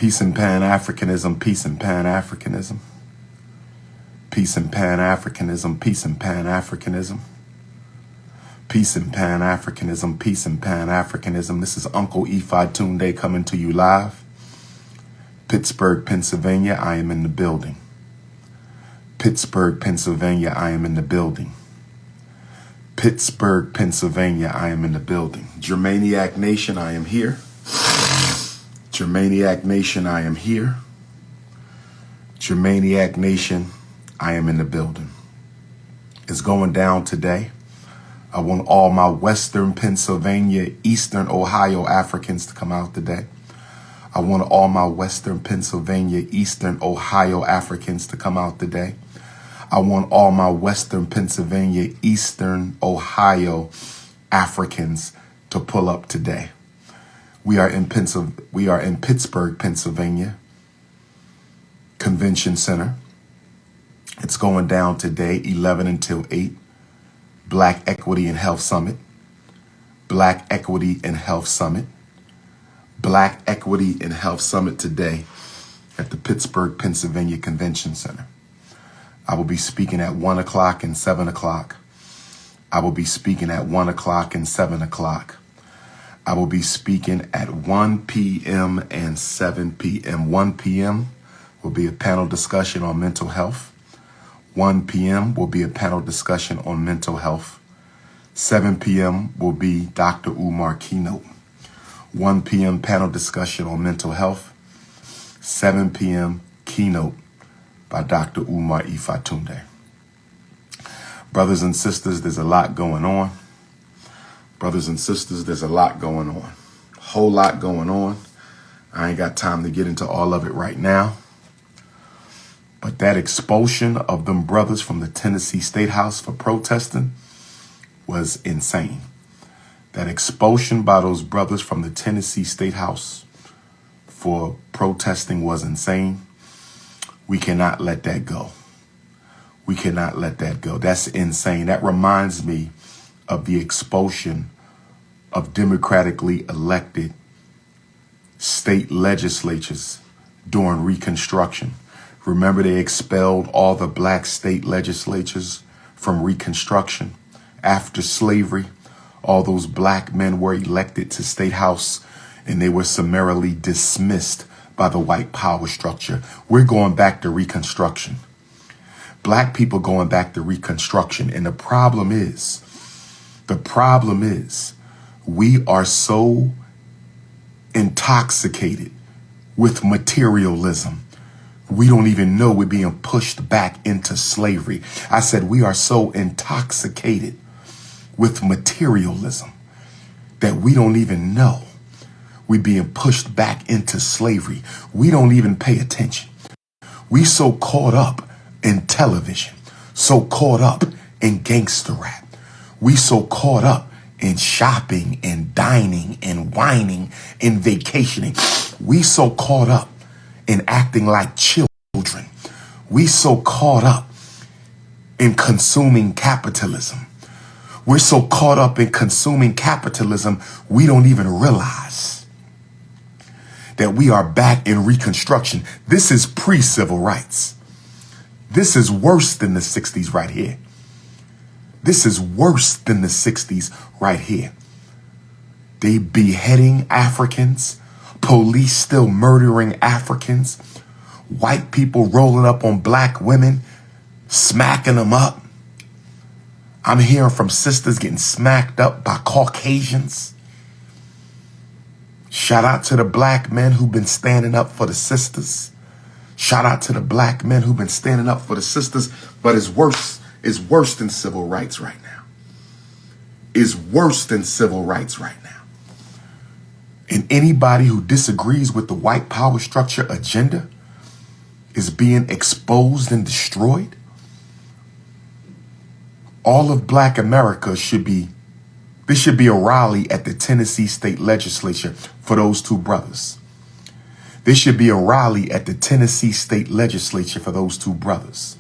Peace and Pan-Africanism, peace and Pan-Africanism. Peace and Pan-Africanism, peace and Pan-Africanism. Peace and Pan-Africanism, peace and Pan-Africanism. This is Uncle 𝚂𝚂𝚁𝙸𝙺𝚵 coming to you live. Pittsburgh, Pennsylvania, I am in the building. Pittsburgh, Pennsylvania, I am in the building. Pittsburgh, Pennsylvania, I am in the building. Germaniac Nation, I am here. Germaniac Nation, I am here. Germaniac Nation, I am in the building. It's going down today. I want all my Western Pennsylvania, Eastern Ohio Africans to come out today. I want all my Western Pennsylvania, Eastern Ohio Africans to come out today. I want all my Western Pennsylvania, Eastern Ohio Africans to pull up today. We are in Pittsburgh, Pennsylvania Convention Center. It's going down today, 11 until 8. Black Equity and Health Summit. Black Equity and Health Summit. Black Equity and Health Summit today at the Pittsburgh, Pennsylvania Convention Center. I will be speaking at 1 o'clock and 7 o'clock. I will be speaking at 1 o'clock and 7 o'clock. I will be speaking at 1 p.m. and 7 p.m. 1 p.m. will be a panel discussion on mental health. 1 p.m. will be a panel discussion on mental health. 7 p.m. will be Dr. Umar keynote. 1 p.m. panel discussion on mental health. 7 p.m. keynote by Dr. Umar 𝚂𝚁𝙺𝙺𝚁. Brothers and sisters, there's a lot going on. Brothers and sisters, there's a lot going on. A whole lot going on. I ain't got time to get into all of it right now. But that expulsion of them brothers from the Tennessee State House for protesting was insane. That expulsion by those brothers from the Tennessee State House for protesting was insane. We cannot let that go. We cannot let that go. That's insane. That reminds me of the expulsion of democratically elected state legislatures during Reconstruction. Remember, they expelled all the black state legislatures from Reconstruction. After slavery, all those black men were elected to State House and they were summarily dismissed by the white power structure. We're going back to Reconstruction. Black people going back to Reconstruction. And the problem is, we are so intoxicated with materialism. We don't even know we're being pushed back into slavery. I said we are so intoxicated with materialism that we don't even know we're being pushed back into slavery. We don't even pay attention. We so caught up in television, so caught up in gangster rap. We so caught up in shopping and dining and whining and vacationing. We so caught up in acting like children. We so caught up in consuming capitalism. We're so caught up in consuming capitalism, we don't even realize that we are back in Reconstruction. This is pre-civil rights. This is worse than the 60s right here. This is worse than the 60s right here. They beheading Africans, police still murdering Africans, white people rolling up on black women, smacking them up. I'm hearing from sisters getting smacked up by Caucasians. Shout out to the black men who've been standing up for the sisters. Shout out to the black men who've been standing up for the sisters. But it's worse than civil rights right now. It's worse than civil rights right now. And anybody who disagrees with the white power structure agenda is being exposed and destroyed. All of black America there should be a rally at the Tennessee State Legislature for those two brothers. There should be a rally at the Tennessee State Legislature for those two brothers.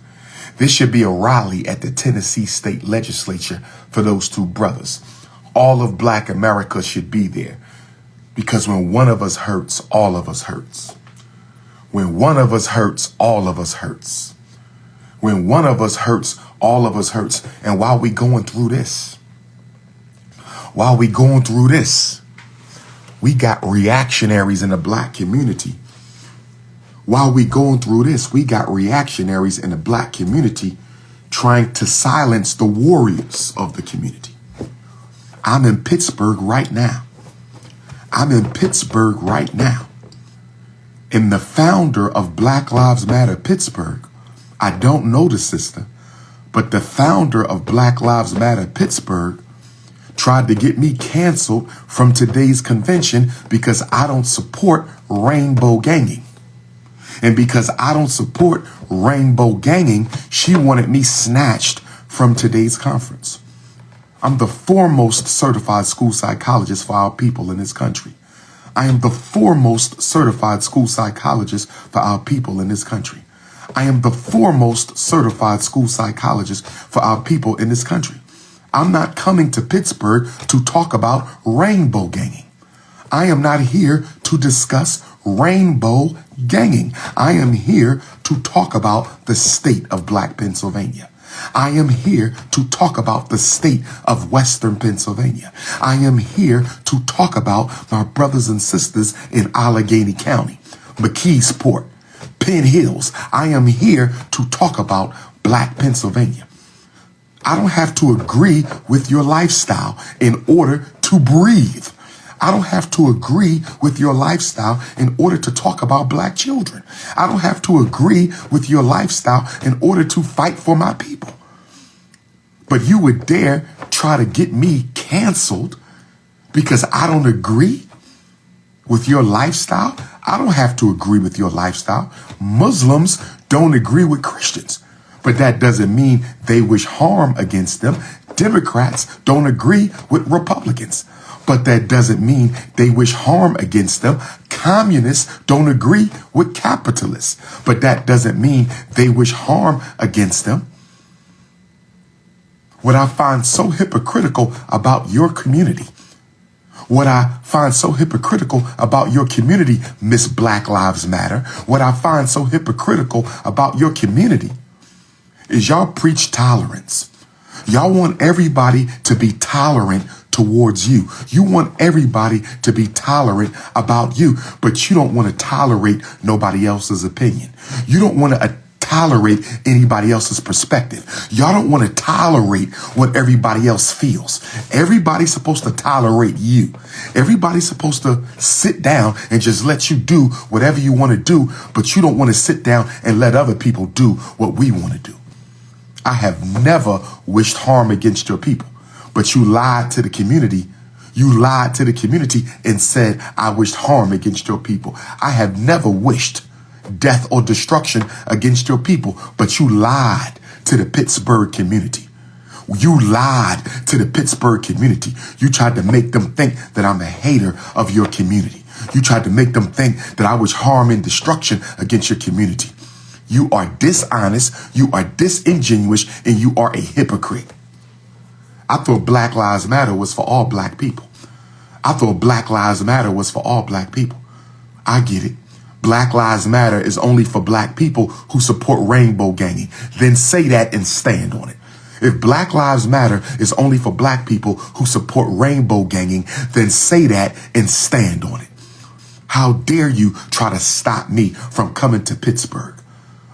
There should be a rally at the Tennessee State Legislature for those two brothers. All of black America should be there because when one of us hurts, all of us hurts. When one of us hurts, all of us hurts. When one of us hurts, all of us hurts. And while we going through this, we got reactionaries in the black community. While we going through this, we got reactionaries in the black community trying to silence the warriors of the community. I'm in Pittsburgh right now. And the founder of Black Lives Matter Pittsburgh, I don't know the sister, but the founder of Black Lives Matter Pittsburgh tried to get me canceled from today's convention because I don't support rainbow ganging. And because I don't support rainbow ganging, she wanted me snatched from today's conference. I'm the foremost certified school psychologist for our people in this country. I am the foremost certified school psychologist for our people in this country. I am the foremost certified school psychologist for our people in this country. I'm not coming to Pittsburgh to talk about rainbow ganging. I am not here to discuss rainbow ganging. I am here to talk about the state of Black Pennsylvania. I am here to talk about the state of Western Pennsylvania. I am here to talk about my brothers and sisters in Allegheny County, McKeesport, Penn Hills. I am here to talk about Black Pennsylvania. I don't have to agree with your lifestyle in order to breathe. I don't have to agree with your lifestyle in order to talk about Black children. I don't have to agree with your lifestyle in order to fight for my people. But you would dare try to get me canceled because I don't agree with your lifestyle? I don't have to agree with your lifestyle. Muslims don't agree with Christians, but that doesn't mean they wish harm against them. Democrats don't agree with Republicans, but that doesn't mean they wish harm against them. Communists don't agree with capitalists, but that doesn't mean they wish harm against them. What I find so hypocritical about your community, Miss Black Lives Matter, what I find so hypocritical about your community is y'all preach tolerance. Y'all want everybody to be tolerant towards you. You want everybody to be tolerant about you, but you don't want to tolerate nobody else's opinion. You don't want to tolerate anybody else's perspective. Y'all don't want to tolerate what everybody else feels. Everybody's supposed to tolerate you. Everybody's supposed to sit down and just let you do whatever you want to do, but you don't want to sit down and let other people do what we want to do. I have never wished harm against your people, but you lied to the community. You lied to the community and said, I wished harm against your people. I have never wished death or destruction against your people, but you lied to the Pittsburgh community. You lied to the Pittsburgh community. You tried to make them think that I'm a hater of your community. You tried to make them think that I wish harm and destruction against your community. You are dishonest, you are disingenuous, and you are a hypocrite. I thought Black Lives Matter was for all Black people. I thought Black Lives Matter was for all Black people. I get it. Black Lives Matter is only for Black people who support rainbow ganging. Then say that and stand on it. If Black Lives Matter is only for Black people who support rainbow ganging, then say that and stand on it. How dare you try to stop me from coming to Pittsburgh,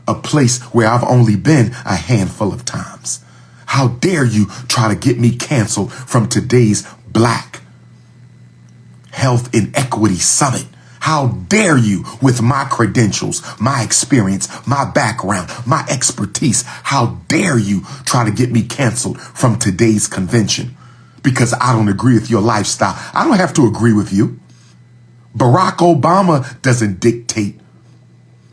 a place where I've only been a handful of times? How dare you try to get me canceled from today's Black Health and Equity Summit? How dare you, with my credentials, my experience, my background, my expertise, how dare you try to get me canceled from today's convention because I don't agree with your lifestyle? I don't have to agree with you. Barack Obama doesn't dictate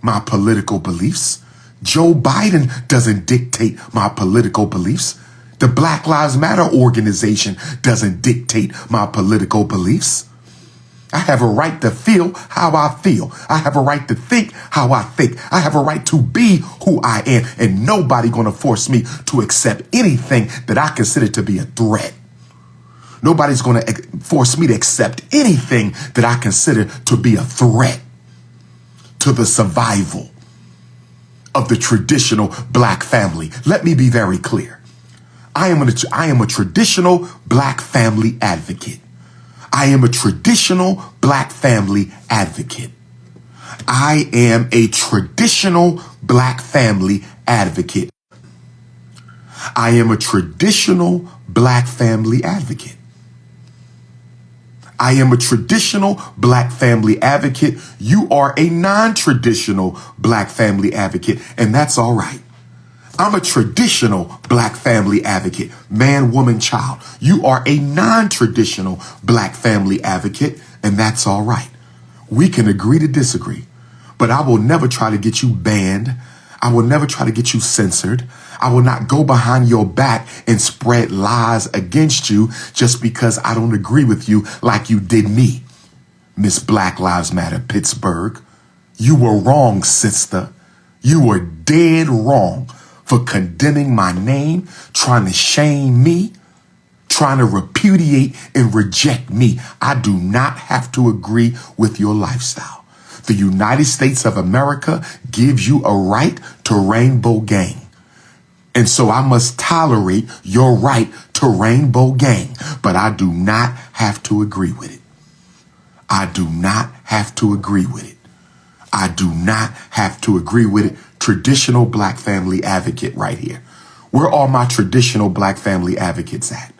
my political beliefs. Joe Biden doesn't dictate my political beliefs. The Black Lives Matter organization doesn't dictate my political beliefs. I have a right to feel how I feel. I have a right to think how I think. I have a right to be who I am, and nobody going to force me to accept anything that I consider to be a threat. Nobody's going to force me to accept anything that I consider to be a threat to the survival of the traditional black family. Let me be very clear. I am a traditional black family advocate. I am a traditional black family advocate. I am a traditional black family advocate. I am a traditional black family advocate. I am a traditional black family advocate. You are a non-traditional black family advocate, and that's all right. I'm a traditional black family advocate, man, woman, child. You are a non-traditional black family advocate, and that's all right. We can agree to disagree, but I will never try to get you banned. I will never try to get you censored. I will not go behind your back and spread lies against you just because I don't agree with you like you did me. Miss Black Lives Matter Pittsburgh, you were wrong, sister. You were dead wrong for condemning my name, trying to shame me, trying to repudiate and reject me. I do not have to agree with your lifestyle. The United States of America gives you a right to rainbow gang. And so I must tolerate your right to rainbow gang, but I do not have to agree with it. I do not have to agree with it. I do not have to agree with it. Traditional black family advocate right here. Where are my traditional black family advocates at?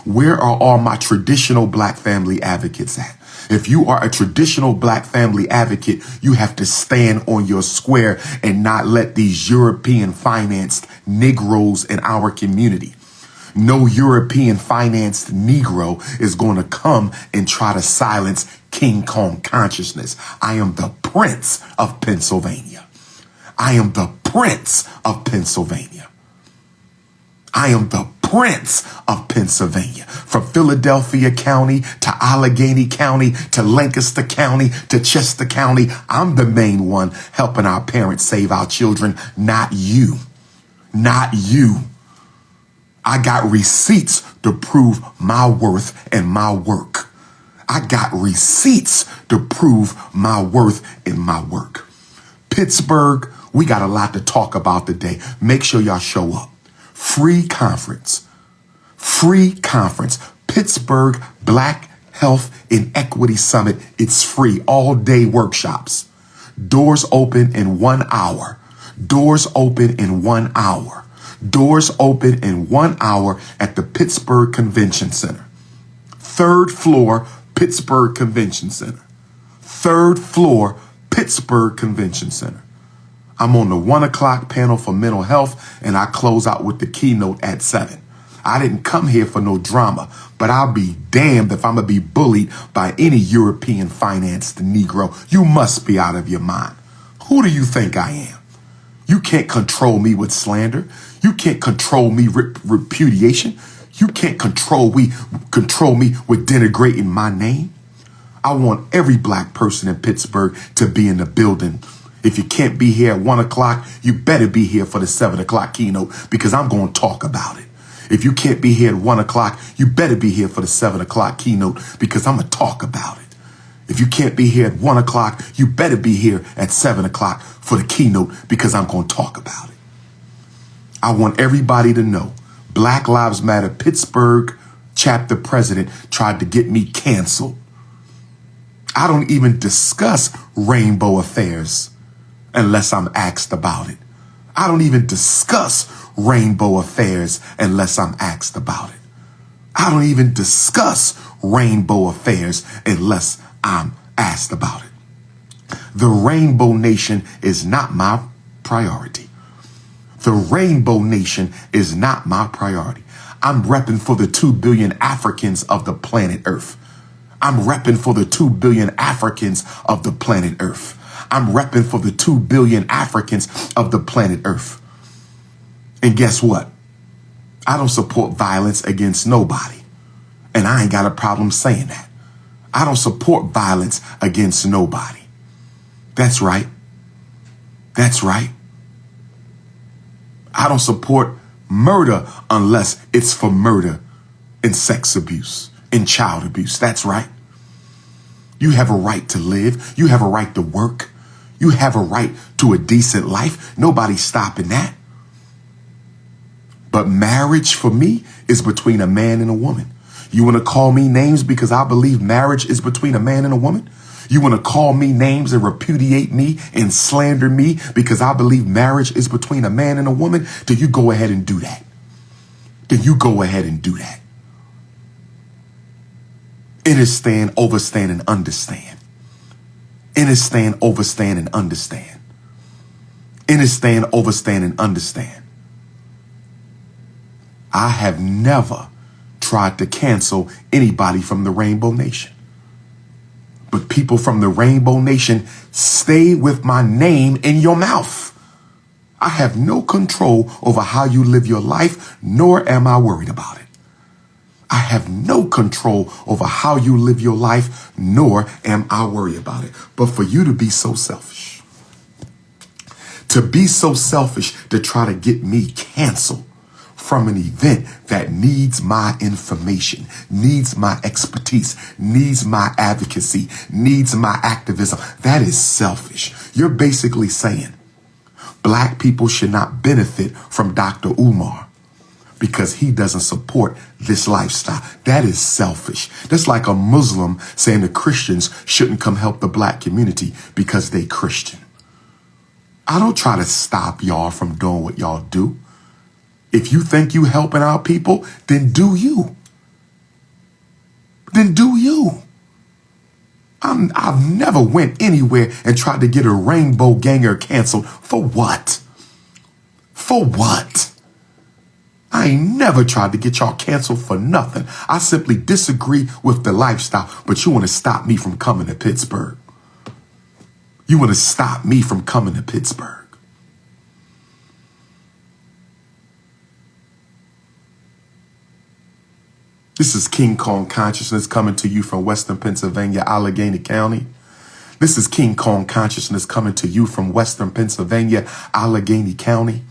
Where are all my traditional black family advocates at? If you are a traditional black family advocate, you have to stand on your square and not let these European financed Negroes in our community. No European financed Negro is going to come and try to silence King Kong consciousness. I am the Prince of Pennsylvania. I am the Prince of Pennsylvania. I am the Prince of Pennsylvania. From Philadelphia County to Allegheny County to Lancaster County to Chester County, I'm the main one helping our parents save our children, not you. Not you. I got receipts to prove my worth and my work. I got receipts to prove my worth and my work. Pittsburgh, we got a lot to talk about today. Make sure y'all show up. Free conference. Free conference. Pittsburgh Black Health and Equity Summit. It's free. All day workshops. Doors open in 1 hour. Doors open in 1 hour. Doors open in 1 hour at the Pittsburgh Convention Center. 3rd floor, Pittsburgh Convention Center. 3rd floor, Pittsburgh Convention Center. I'm on the 1 o'clock panel for mental health, and I close out with the keynote at 7. I didn't come here for no drama, but I'll be damned if I'm going to be bullied by any European financed Negro. You must be out of your mind. Who do you think I am? You can't control me with slander. You can't control me with repudiation. You can't control me with denigrating my name. I want every black person in Pittsburgh to be in the building. If you can't be here at 1 o'clock, you better be here for the 7 o'clock keynote because I'm going to talk about it. If you can't be here at 1 o'clock, you better be here for the 7 o'clock keynote because I'm going to talk about it. If you can't be here at 1 o'clock, you better be here at 7 o'clock for the keynote because I'm going to talk about it. I want everybody to know Black Lives Matter Pittsburgh chapter president tried to get me canceled. I don't even discuss rainbow affairs unless I'm asked about it. I don't even discuss rainbow affairs unless I'm asked about it. I don't even discuss rainbow affairs unless I'm asked about it. The Rainbow Nation is not my priority. The Rainbow Nation is not my priority. I'm repping for the 2 billion Africans of the planet Earth. I'm repping for the 2 billion Africans of the planet Earth. I'm repping for the 2 billion Africans of the planet Earth. And guess what? I don't support violence against nobody. And I ain't got a problem saying that. I don't support violence against nobody. That's right. That's right. I don't support murder unless it's for murder and sex abuse and child abuse. That's right. You have a right to live. You have a right to work. You have a right to a decent life. Nobody's stopping that. But marriage for me is between a man and a woman. You want to call me names because I believe marriage is between a man and a woman? You want to call me names and repudiate me and slander me because I believe marriage is between a man and a woman? Then you go ahead and do that. Then you go ahead and do that. Understand, overstand, and understand. Understand, overstand, and understand. Understand, overstand, and understand. I have never tried to cancel anybody from the Rainbow Nation. But people from the Rainbow Nation, stay with my name in your mouth. I have no control over how you live your life, nor am I worried about it. I have no control over how you live your life, nor am I worried about it. But for you to be so selfish, to be so selfish to try to get me canceled from an event that needs my information, needs my expertise, needs my advocacy, needs my activism, that is selfish. You're basically saying Black people should not benefit from Dr. Umar because he doesn't support this lifestyle. That is selfish. That's like a Muslim saying the Christians shouldn't come help the Black community because they Christian. I don't try to stop y'all from doing what y'all do. If you think you helping our people, then do you. Then do you. I've never went anywhere and tried to get a rainbow ganger canceled. For what? For what? I ain't never tried to get y'all canceled for nothing. I simply disagree with the lifestyle, but you want to stop me from coming to Pittsburgh. You want to stop me from coming to Pittsburgh. This is King Kong Consciousness coming to you from Western Pennsylvania, Allegheny County. This is King Kong Consciousness coming to you from Western Pennsylvania, Allegheny County.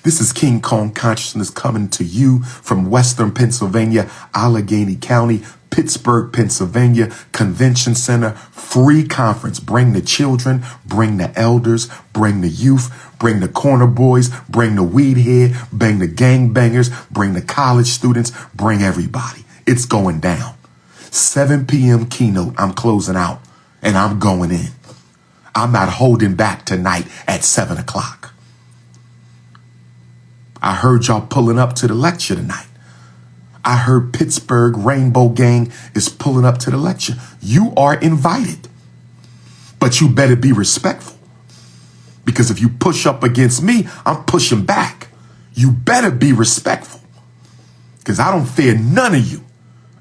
This is King Kong Consciousness coming to you from Western Pennsylvania, Allegheny County, Pittsburgh, Pennsylvania, Convention Center, free conference. Bring the children, bring the elders, bring the youth, bring the corner boys, bring the weed head, bring the gangbangers, bring the college students, bring everybody. It's going down. 7 p.m. keynote, I'm closing out and I'm going in. I'm not holding back tonight at 7 o'clock. I heard y'all pulling up to the lecture tonight. I heard Pittsburgh Rainbow Gang is pulling up to the lecture. You are invited, but you better be respectful. Because if you push up against me, I'm pushing back. You better be respectful. Because I don't fear none of you.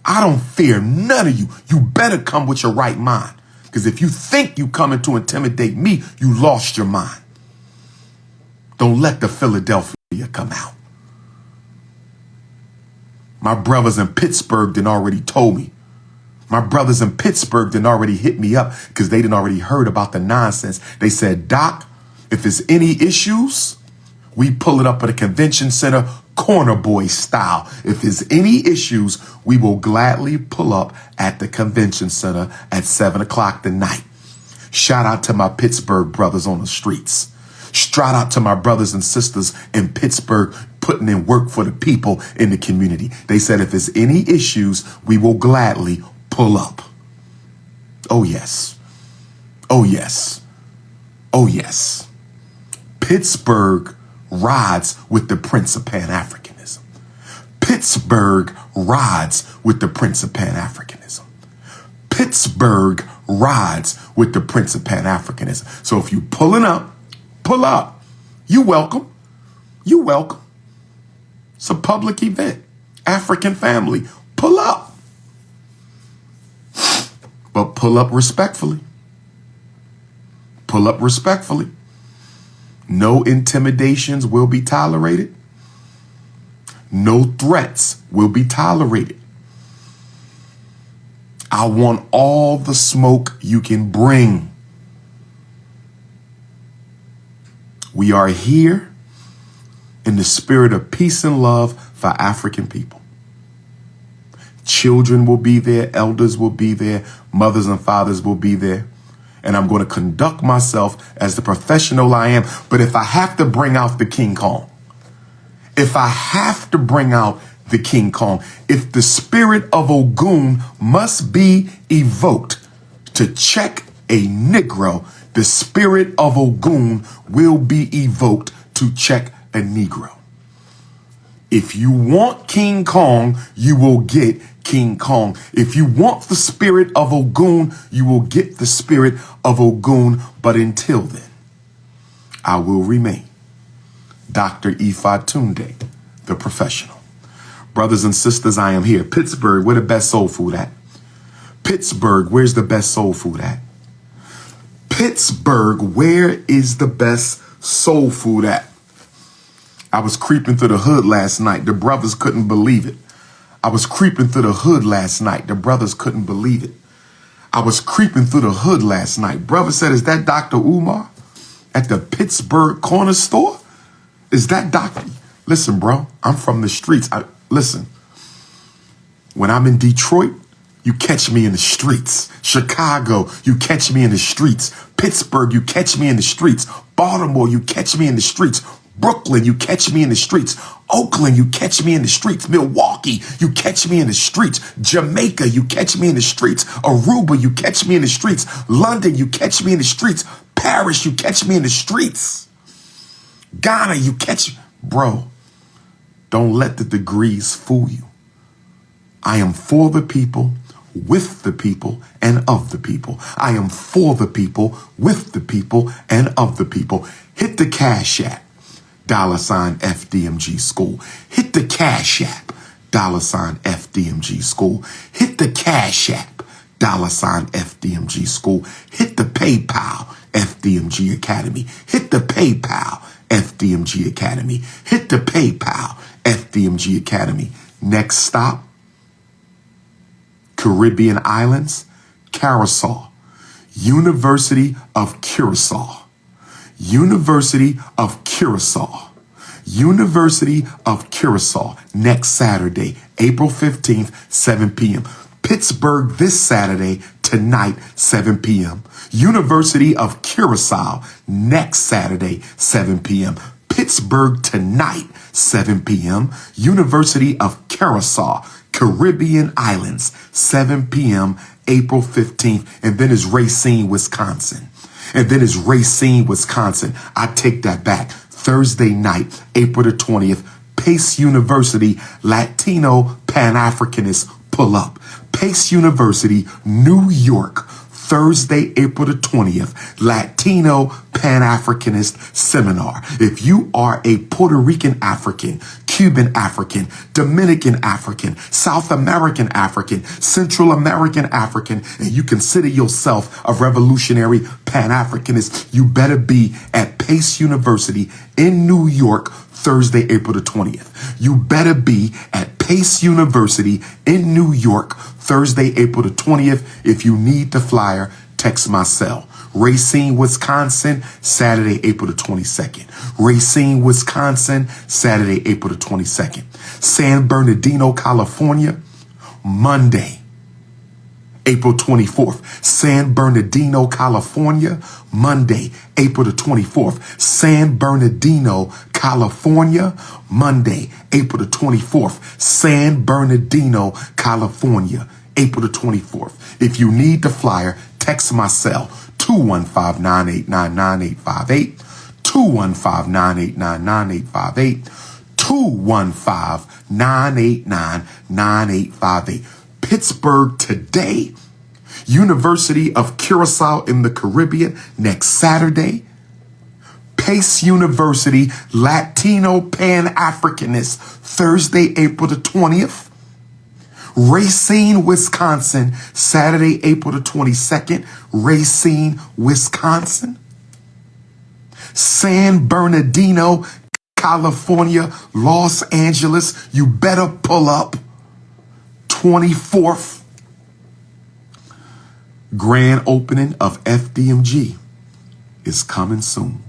I don't fear none of you. You better come with your right mind. Because if you think you coming to intimidate me, you lost your mind. Don't let the Philadelphia come out. My brothers in Pittsburgh done already told me. My brothers in Pittsburgh done already hit me up because they done already heard about the nonsense. They said, Doc, if there's any issues, we pull it up at a convention center, corner boy style. If there's any issues, we will gladly pull up at the convention center at 7 o'clock tonight. Shout out to my Pittsburgh brothers on the streets. Shout out to my brothers and sisters in Pittsburgh putting in work for the people in the community. They said if there's any issues, we will gladly pull up. Oh, yes. Oh, yes. Oh, yes. Pittsburgh rides with the Prince of Pan-Africanism. Pittsburgh rides with the Prince of Pan-Africanism. Pittsburgh rides with the Prince of Pan-Africanism. So if you pulling up, pull up. You welcome. You welcome. It's a public event. African family. Pull up. But pull up respectfully. Pull up respectfully. No intimidations will be tolerated. No threats will be tolerated. I want all the smoke you can bring. We are here in the spirit of peace and love for African people. Children will be there, elders will be there, mothers and fathers will be there. and I'm going to conduct myself as the professional I am. But if I have to bring out the King Kong, if I have to bring out the King Kong, if the spirit of Ogun must be evoked to check a Negro, the spirit of Ogun will be evoked to check a Negro. If you want King Kong, you will get King Kong. If you want the spirit of Ogun, you will get the spirit of Ogun. But until then, I will remain Dr. 𝚂𝚗𝙱𝚁𝙸𝙱𝚀, the professional. Brothers and sisters, I am here. Pittsburgh, where the best soul food at? Pittsburgh, where's the best soul food at? Pittsburgh, where is the best soul food at? I was creeping through the hood last night. The brothers couldn't believe it. I was creeping through the hood last night. The brothers couldn't believe it. I was creeping through the hood last night. Brother said, is that Dr. Umar at the Pittsburgh corner store? Is that Dr.? Listen, bro, I'm from the streets. Listen, when I'm in Detroit, you catch me in the streets. Chicago, you catch me in the streets. Pittsburgh, you catch me in the streets. Baltimore, you catch me in the streets. Brooklyn, you catch me in the streets. Oakland, you catch me in the streets. Milwaukee, you catch me in the streets. Jamaica, you catch me in the streets. Aruba, you catch me in the streets. London, you catch me in the streets. Paris, you catch me in the streets. Ghana, you catch... Bro, don't let the degrees fool you. I am for the people, with the people, and of the people. I am for the people, with the people, and of the people. Hit the Cash App. $FDMG School. Hit the Cash App. $FDMG School. Hit the Cash App. $FDMG School. Hit the PayPal. FDMG Academy. Hit the PayPal. FDMG Academy. Hit the PayPal. FDMG Academy. Next stop, Caribbean Islands, Curacao. University of Curacao. University of Curacao. University of Curacao. Next Saturday, April 15th, 7 p.m. Pittsburgh this Saturday, tonight, 7 p.m. University of Curacao next Saturday, 7 p.m. Pittsburgh tonight, 7 p.m. University of Curacao, Caribbean Islands, 7 p.m. April 15th. And then is Racine, Wisconsin. And then is Racine, Wisconsin. I take that back. Thursday night, April the 20th, Pace University, Latino Pan-Africanists pull up. Pace University, New York, Thursday, April the 20th, Latino Pan-Africanist Seminar. If you are a Puerto Rican African, Cuban African, Dominican African, South American African, Central American African, and you consider yourself a revolutionary Pan-Africanist, you better be at Pace University in New York, Thursday, April the 20th. You better be at Pace University in New York, Thursday, April the 20th. If you need the flyer, text my cell. Racine, Wisconsin, Saturday, April the 22nd. Racine, Wisconsin, Saturday, April the 22nd. San Bernardino, California, Monday, April 24th. San Bernardino, California, Monday, April the 24th. San Bernardino, California, Monday, April the 24th. San Bernardino, California, April the 24th. If you need the flyer, text my cell, 215-989-9858, 215-989-9858, 215-989-9858. Pittsburgh today, University of Curacao in the Caribbean next Saturday, Pace University, Latino Pan-Africanists, Thursday, April the 20th, Racine, Wisconsin, Saturday, April the 22nd, Racine, Wisconsin, San Bernardino, California, Los Angeles, you better pull up, 24th, grand opening of FDMG is coming soon.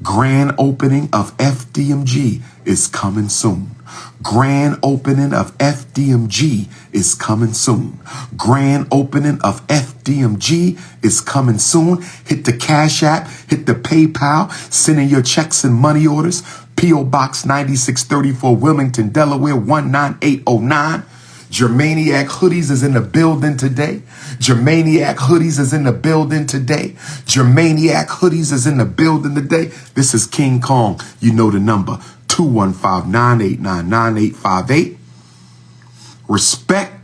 Grand opening of FDMG is coming soon. Grand opening of FDMG is coming soon. Grand opening of FDMG is coming soon. Hit the Cash App, hit the PayPal, send in your checks and money orders. P.O. Box 9634, Wilmington, Delaware 19809. Germaniac Hoodies is in the building today. Germaniac Hoodies is in the building today. Germaniac Hoodies is in the building today. This is King Kong. You know the number, 215-989-9858. Respect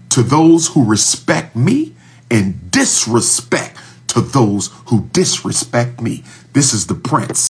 to those who respect me and disrespect to those who disrespect me. This is the Prince.